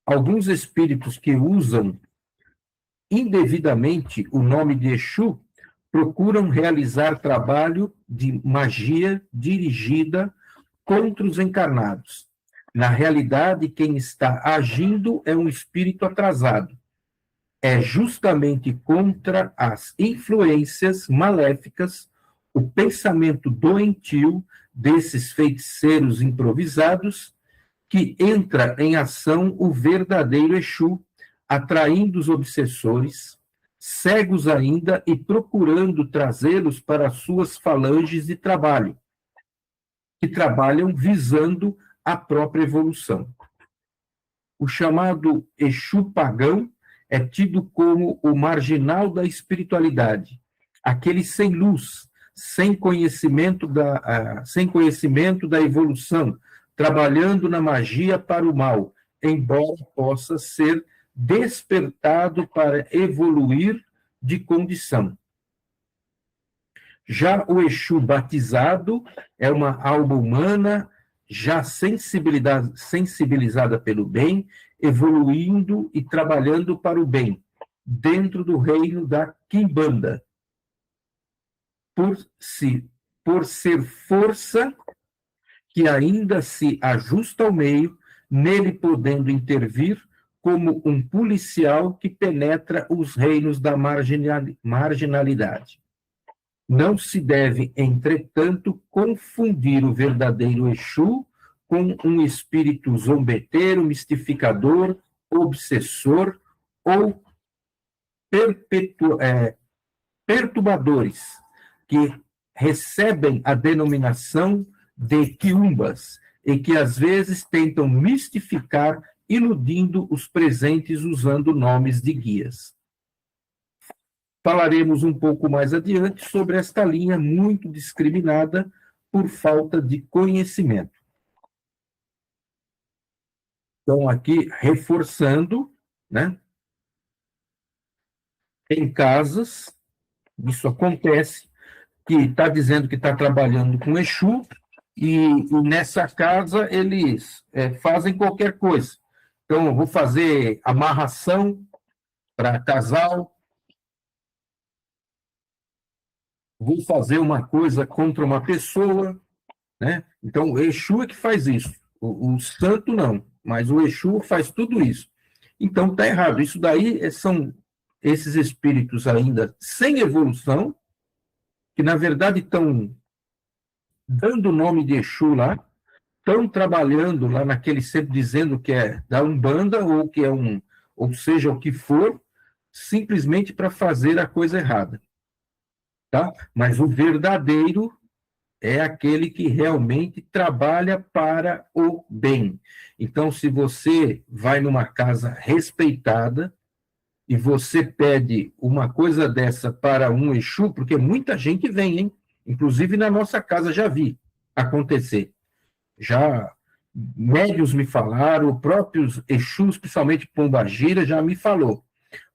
Alguns espíritos que usam indevidamente o nome de Exu procuram realizar trabalho de magia dirigida contra os encarnados. Na realidade, quem está agindo é um espírito atrasado. É justamente contra as influências maléficas, o pensamento doentio desses feiticeiros improvisados, que entra em ação o verdadeiro Exu, atraindo os obsessores, cegos ainda e procurando trazê-los para suas falanges de trabalho, que trabalham visando a própria evolução. O chamado Exu pagão é tido como o marginal da espiritualidade, aquele sem luz, sem conhecimento da evolução, trabalhando na magia para o mal, embora possa ser despertado para evoluir de condição. Já o Exu batizado é uma alma humana já sensibilizada pelo bem, evoluindo e trabalhando para o bem, dentro do reino da Quimbanda. Por ser força que ainda se ajusta ao meio, nele podendo intervir como um policial que penetra os reinos da marginalidade. Não se deve, entretanto, confundir o verdadeiro Exu com um espírito zombeteiro, mistificador, obsessor ou perturbadores, que recebem a denominação de quiumbas e que às vezes tentam mistificar, iludindo os presentes usando nomes de guias. Falaremos um pouco mais adiante sobre esta linha muito discriminada por falta de conhecimento. Então, aqui, reforçando, né? Em casas, isso acontece, que está dizendo que está trabalhando com Exu, e nessa casa eles fazem qualquer coisa. Então, eu vou fazer amarração para casal, vou fazer uma coisa contra uma pessoa, né? Então, o Exu é que faz isso. O santo não, mas o Exu faz tudo isso. Então, está errado. Isso daí são esses espíritos ainda sem evolução, que, na verdade, estão dando o nome de Exu lá, estão trabalhando lá naquele centro dizendo que é da Umbanda, ou que é ou seja, o que for, simplesmente para fazer a coisa errada. Tá? Mas o verdadeiro é aquele que realmente trabalha para o bem. Então, se você vai numa casa respeitada e você pede uma coisa dessa para um Exu, porque muita gente vem, hein? Inclusive na nossa casa já vi acontecer. Já médios me falaram, próprios Exus, principalmente Pombagira, já me falou.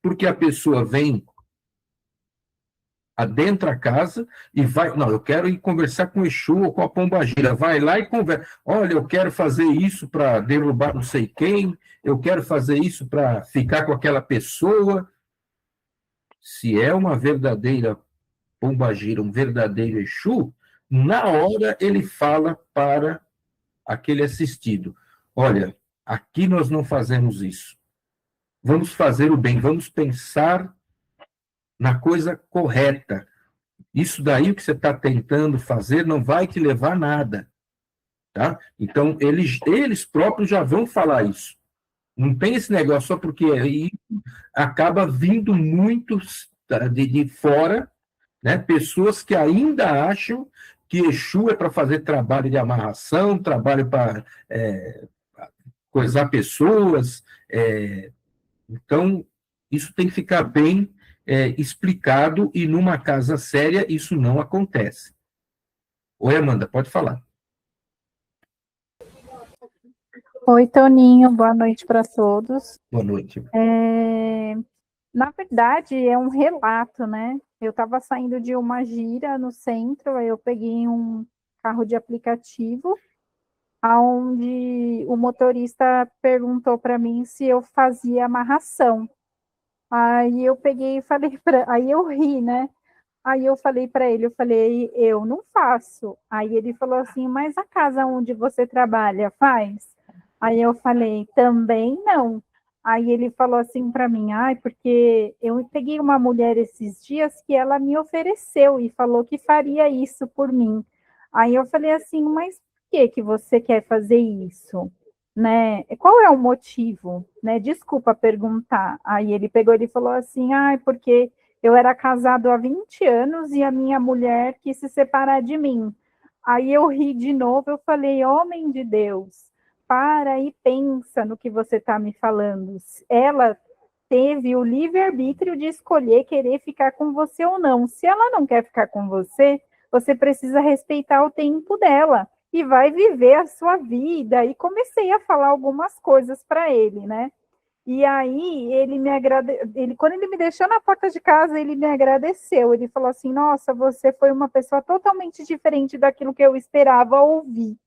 Porque a pessoa vem, adentra a casa e vai, não, eu quero ir conversar com o Exu ou com a Pombagira, vai lá e conversa, olha, eu quero fazer isso para derrubar não sei quem, eu quero fazer isso para ficar com aquela pessoa. Se é uma verdadeira Pombagira, um verdadeiro Exu, na hora ele fala para aquele assistido, olha, aqui nós não fazemos isso, vamos fazer o bem, vamos pensar na coisa correta. Isso daí, o que você está tentando fazer, não vai te levar a nada. Tá? Então, eles próprios já vão falar isso. Não tem esse negócio só porque aí acaba vindo muitos de fora, né? Pessoas que ainda acham que Exu é para fazer trabalho de amarração, trabalho para coisar pessoas. Então, isso tem que ficar bem explicado, e numa casa séria isso não acontece. Oi, Amanda, pode falar. Oi, Toninho, boa noite para todos. Boa noite. Na verdade, é um relato, né? Eu estava saindo de uma gira no centro, aí eu peguei um carro de aplicativo, onde o motorista perguntou para mim se eu fazia amarração. Aí eu peguei e falei aí eu ri, né? Aí eu falei para ele, eu não faço. Aí ele falou assim, mas a casa onde você trabalha faz? Aí eu falei, também não. Aí ele falou assim para mim, porque eu peguei uma mulher esses dias que ela me ofereceu e falou que faria isso por mim. Aí eu falei assim, mas por que você quer fazer isso? Né? Qual é o motivo? Né? Desculpa perguntar. Aí ele pegou e falou assim, porque eu era casado há 20 anos e a minha mulher quis se separar de mim. Aí eu ri de novo, eu falei, homem de Deus, para e pensa no que você está me falando. Ela teve o livre-arbítrio de escolher querer ficar com você ou não. Se ela não quer ficar com você, você precisa respeitar o tempo dela e vai viver a sua vida. E comecei a falar algumas coisas para ele, né? E aí quando ele me deixou na porta de casa, ele me agradeceu. Ele falou assim: "Nossa, você foi uma pessoa totalmente diferente daquilo que eu esperava ouvir",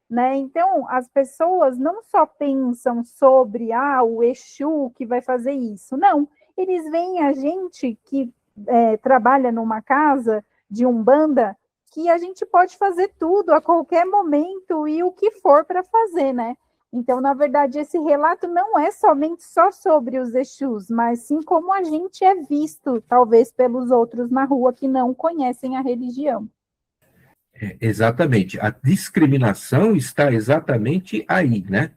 né? Então, as pessoas não só pensam sobre o Exu que vai fazer isso, não. Eles veem a gente que trabalha numa casa de umbanda que a gente pode fazer tudo a qualquer momento e o que for para fazer, né? Então, na verdade, esse relato não é somente só sobre os Exus, mas sim como a gente é visto, talvez, pelos outros na rua que não conhecem a religião. Exatamente. A discriminação está exatamente aí, né?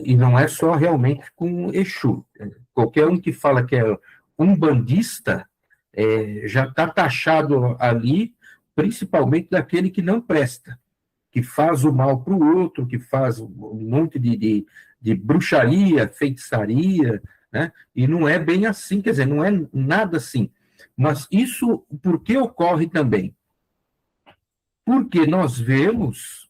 E não é só realmente com Exu. Qualquer um que fala que é umbandista já está taxado ali, principalmente daquele que não presta, que faz o mal para o outro, que faz um monte de bruxaria, feitiçaria, né? E não é bem assim, quer dizer, não é nada assim. Mas isso, por que ocorre também? Porque nós vemos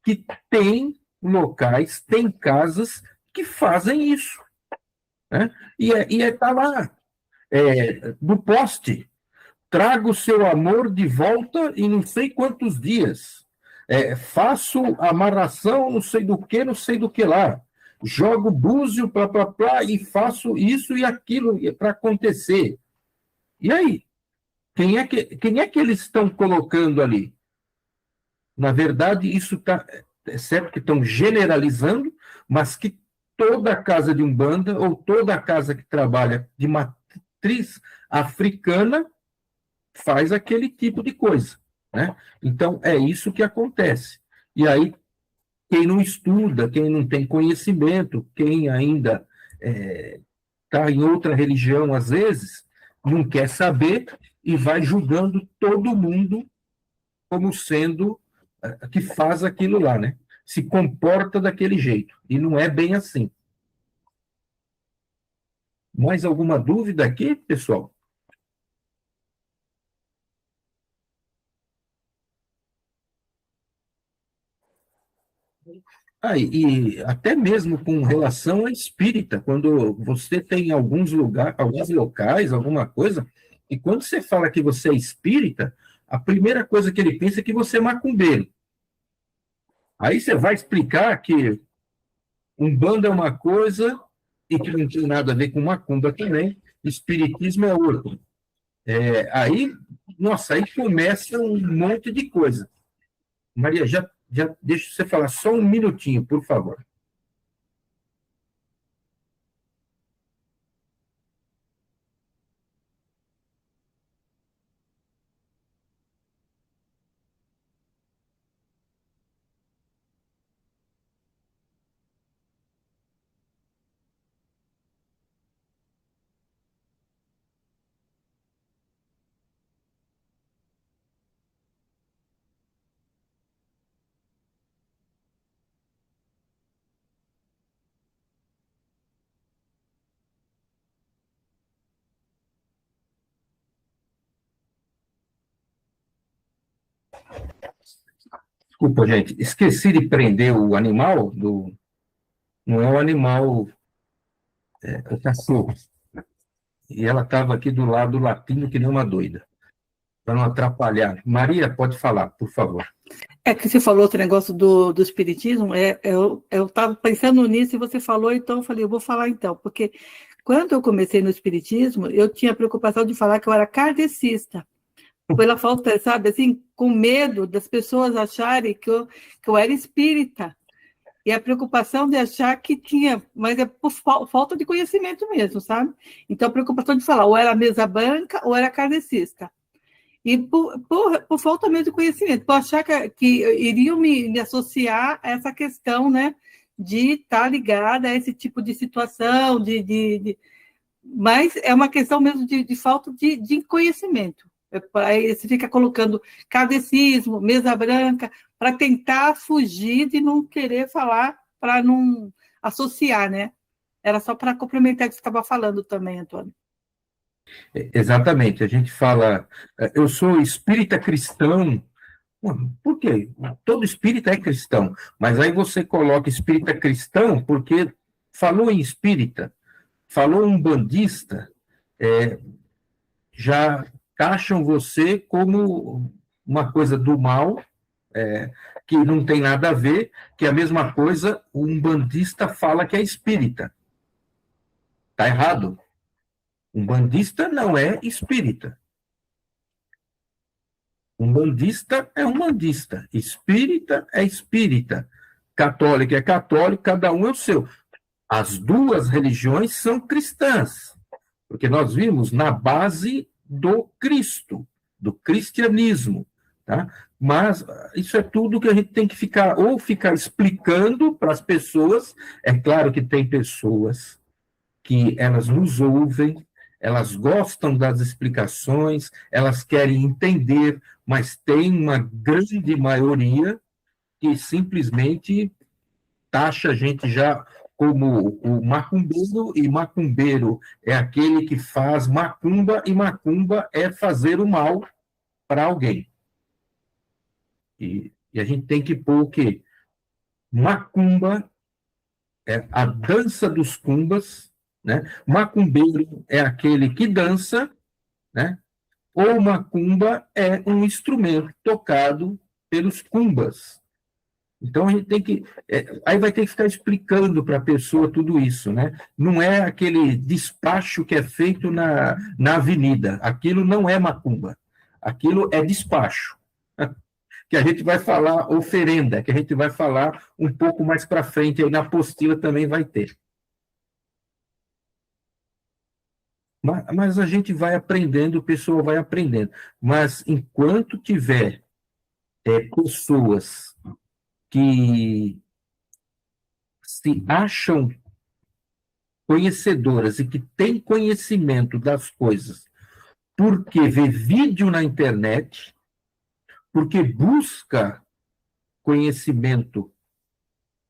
que tem locais, tem casas que fazem isso, né? E está lá, no poste, trago o seu amor de volta em não sei quantos dias. Faço amarração, não sei do que lá. Jogo búzio, e faço isso e aquilo para acontecer. E aí? Quem é que eles estão colocando ali? Na verdade, isso é certo que estão generalizando, mas que toda casa de umbanda ou toda casa que trabalha de matriz africana faz aquele tipo de coisa, né? Então, é isso que acontece. E aí, quem não estuda, quem não tem conhecimento, quem ainda está em outra religião, às vezes, não quer saber e vai julgando todo mundo como sendo que faz aquilo lá, né? Se comporta daquele jeito. E não é bem assim. Mais alguma dúvida aqui, pessoal? E até mesmo com relação à espírita, quando você tem alguns locais, alguma coisa, e quando você fala que você é espírita, a primeira coisa que ele pensa é que você é macumbeiro. Aí você vai explicar que Umbanda é uma coisa e que não tem nada a ver com macumba também, espiritismo é outra. Aí, nossa, aí começa um monte de coisa. Maria, já deixa você falar só um minutinho, por favor. Desculpa, gente, esqueci de prender o animal, não é o animal, é o cachorro. E ela estava aqui do lado latindo que nem uma doida, para não atrapalhar. Maria, pode falar, por favor. É que você falou esse negócio do espiritismo, eu estava pensando nisso e você falou, então eu falei, eu vou falar então, porque quando eu comecei no espiritismo, eu tinha a preocupação de falar que eu era kardecista, pela falta, sabe, assim, com medo das pessoas acharem que eu era espírita, e a preocupação de achar que tinha, mas é por falta de conhecimento mesmo, sabe? Então a preocupação de falar, ou era mesa branca ou era kardecista. E por falta mesmo de conhecimento, por achar que iriam me associar a essa questão, né, de estar ligada a esse tipo de situação, mas é uma questão mesmo de falta de conhecimento. Aí você fica colocando kardecismo, mesa branca, para tentar fugir de não querer falar, para não associar, né? Era só para complementar o que você estava falando também, Antônio. Exatamente, a gente fala, eu sou espírita cristão. Por quê? Todo espírita é cristão, mas aí você coloca espírita cristão porque falou em espírita, falou um bandista, já taxam você como uma coisa do mal, que não tem nada a ver, que é a mesma coisa, um bandista fala que é espírita. Está errado. Um bandista não é espírita. Um bandista é um bandista. Espírita é espírita. Católico é católico, cada um é o seu. As duas religiões são cristãs, porque nós vimos na base do Cristo, do cristianismo, tá? Mas isso é tudo que a gente tem que ficar explicando para as pessoas. É claro que tem pessoas que elas nos ouvem, elas gostam das explicações, elas querem entender, mas tem uma grande maioria que simplesmente taxa a gente já como o macumbeiro, e macumbeiro é aquele que faz macumba, e macumba é fazer o mal para alguém. E a gente tem que pôr o quê? Macumba é a dança dos cumbas, né? Macumbeiro é aquele que dança, né? Ou macumba é um instrumento tocado pelos cumbas. Então a gente tem que. Aí vai ter que ficar explicando para a pessoa tudo isso, né? Não é aquele despacho que é feito na avenida. Aquilo não é macumba. Aquilo é despacho. Que a gente vai falar oferenda, que a gente vai falar um pouco mais para frente, aí na apostila também vai ter. Mas a gente vai aprendendo, a pessoa vai aprendendo. Mas enquanto tiver pessoas que se acham conhecedoras e que têm conhecimento das coisas, porque vê vídeo na internet, porque busca conhecimento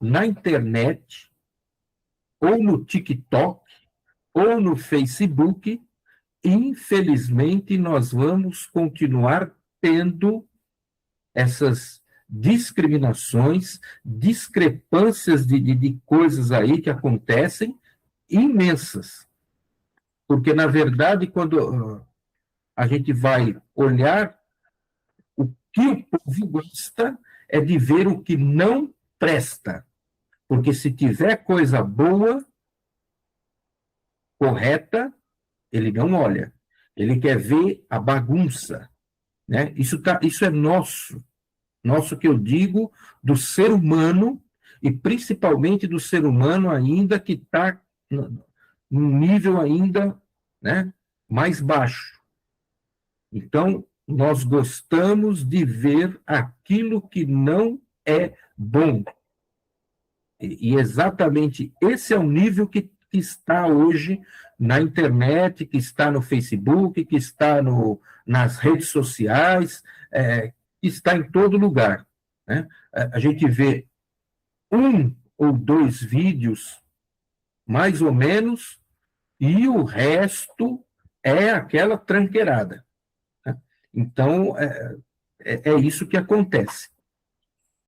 na internet, ou no TikTok, ou no Facebook, infelizmente nós vamos continuar tendo essas discriminações, discrepâncias de coisas aí que acontecem imensas. Porque, na verdade, quando a gente vai olhar, o que o povo gosta é de ver o que não presta. Porque se tiver coisa boa, correta, ele não olha. Ele quer ver a bagunça, né? Isso é nosso. Nosso que eu digo do ser humano, e principalmente do ser humano ainda que está num nível ainda, né, mais baixo. Então, nós gostamos de ver aquilo que não é bom. E exatamente esse é o nível que está hoje na internet, que está no Facebook, que está nas redes sociais, que está em todo lugar, né? A gente vê um ou dois vídeos, mais ou menos, e o resto é aquela tranqueirada, né? Então, é isso que acontece.